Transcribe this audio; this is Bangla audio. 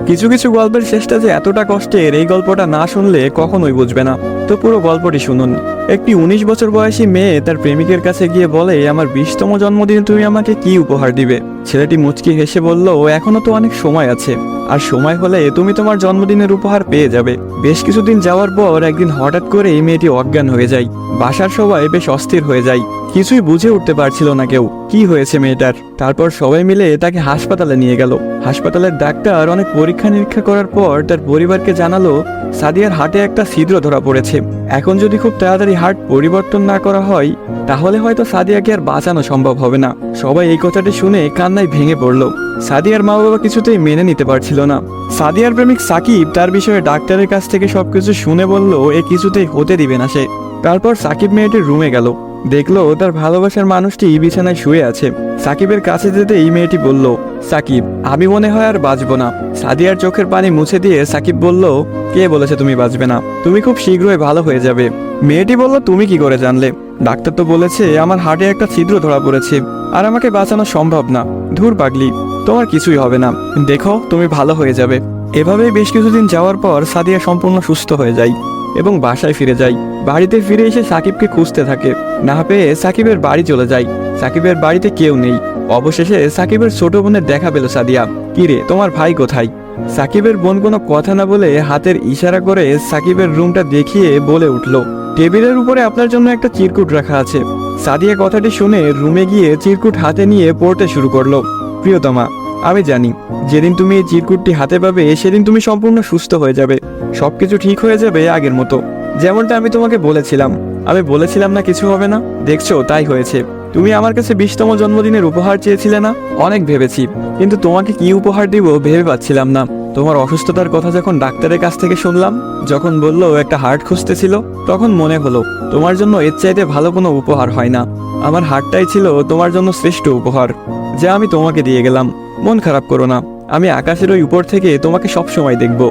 কিছু কিছু গল্পের শেষটা যে এতটা কষ্টের, এই গল্পটা না শুনলে কখনোই বুঝবে না। তো পুরো গল্পটি শুনুন। একটি 19 বছর বয়সী মেয়ে তার প্রেমিকের কাছে গিয়ে বলে, আমার 20তম জন্মদিনে তুমি আমাকে কি উপহার দিবে? ছেলেটি মুচকি হেসে বলল, এখনো তো অনেক সময় আছে, আর সময় হলে তুমি তোমার জন্মদিনের উপহার পেয়ে যাবে। বেশ কিছুদিন যাওয়ার পর একদিন হঠাৎ করে এই মেয়েটি অজ্ঞান হয়ে যায়। বাসার সবাই বেশ অস্থির হয়ে যায়, কিছুই বুঝে উঠতে পারছিল না কেউ কি হয়েছে মেয়েটার। তারপর সবাই মিলে তাকে হাসপাতালে নিয়ে গেল। হাসপাতালের ডাক্তার অনেক পরীক্ষা নিরীক্ষা করার পর তার পরিবারকে জানালো, সাদিয়ার হার্টে একটা ছিদ্র ধরা পড়েছে। এখন যদি খুব তাড়াতাড়ি হার্ট পরিবর্তন না করা হয়, তাহলে হয়তো সাদিয়াকে আর বাঁচানো সম্ভব হবে না। সবাই এই কথাটি শুনে কান্নায় ভেঙে পড়ল। সাদিয়ার মা বাবা কিছুতেই মেনে নিতে পারছিল না। সাদিয়ার প্রেমিক সাকিব তার বিষয়ে ডাক্তারের কাছ থেকে সবকিছু শুনে বলল, এ কিছুতেই হতে দিবে না সে। তারপর সাকিব মেয়েটির রুমে গেল, দেখলো তার ভালোবাসার মানুষটি বিছানায় শুয়ে আছে। সাকিবের কাছে যেতে এই মেয়েটি বলল, সাকিব, আমি মনে হয় আর বাঁচবো না। সাদিয়ার চোখের পানি মুছে দিয়ে সাকিব বলল, কে বলেছে তুমি বাঁচবে না? তুমি খুব শীঘ্রই ভালো হয়ে যাবে। মেয়েটি বলল, তুমি কি করে জানলে? ডাক্তার তো বলেছে আমার হার্টে একটা ছিদ্র ধরা পড়েছে, আর আমাকে বাঁচানো সম্ভব না। ধুর পাগলি, তোমার কিছুই হবে না, দেখো তুমি ভালো হয়ে যাবে। এভাবেই বেশ কিছুদিন যাওয়ার পর সাদিয়া সম্পূর্ণ সুস্থ হয়ে যায় এবং বাসায় ফিরে যায়। বাড়িতে ফিরে এসে সাকিবকে খুঁজতে থাকে, না পেয়ে সাকিবের বাড়ি চলে যায়। সাকিবের বাড়িতে কেউ নেই। অবশেষে সাকিবের ছোট বোনের দেখা পেল সাদিয়া। কিরে, তোমার ভাই কোথায়? সাকিবের বোন কোনো কথা না বলে হাতের ইশারা করে সাকিবের রুমটা দেখিয়ে বলে উঠল, টেবিলের উপরে আপনার জন্য একটা চিরকুট রাখা আছে। সাদিয়া কথাটি শুনে রুমে গিয়ে চিরকুট হাতে নিয়ে পড়তে শুরু করলো। প্রিয়তমা, আমি জানি যেদিন তুমি এই চিরকুটটি হাতে পাবে সেদিন তুমি সম্পূর্ণ সুস্থ হয়ে যাবে, সবকিছু ঠিক হয়ে যাবে আগের মতো, যেমনটা আমি তোমাকে বলেছিলাম। আমি বলেছিলাম না কিছু হবে না, দেখছো তাই হয়েছে। তুমি আমার কাছে 20তম জন্মদিনের উপহার চেয়েছিলে না? অনেক ভেবেছি, কিন্তু তোমাকে কি উপহার দিব ভেবে পাচ্ছিলাম না। তোমার অসুস্থতার কথা যখন ডাক্তারের কাছ থেকে শুনলাম, যখন বললো একটা হার্ট খুঁজতেছিল, তখন মনে হলো তোমার জন্য এর চাইতে ভালো কোনো উপহার হয় না। আমার হার্টটাই ছিল তোমার জন্য শ্রেষ্ঠ উপহার, যা আমি তোমাকে দিয়ে গেলাম। মন খারাপ করো না, আমি আকাশের ওই উপর থেকে তোমাকে সব সময় দেখব।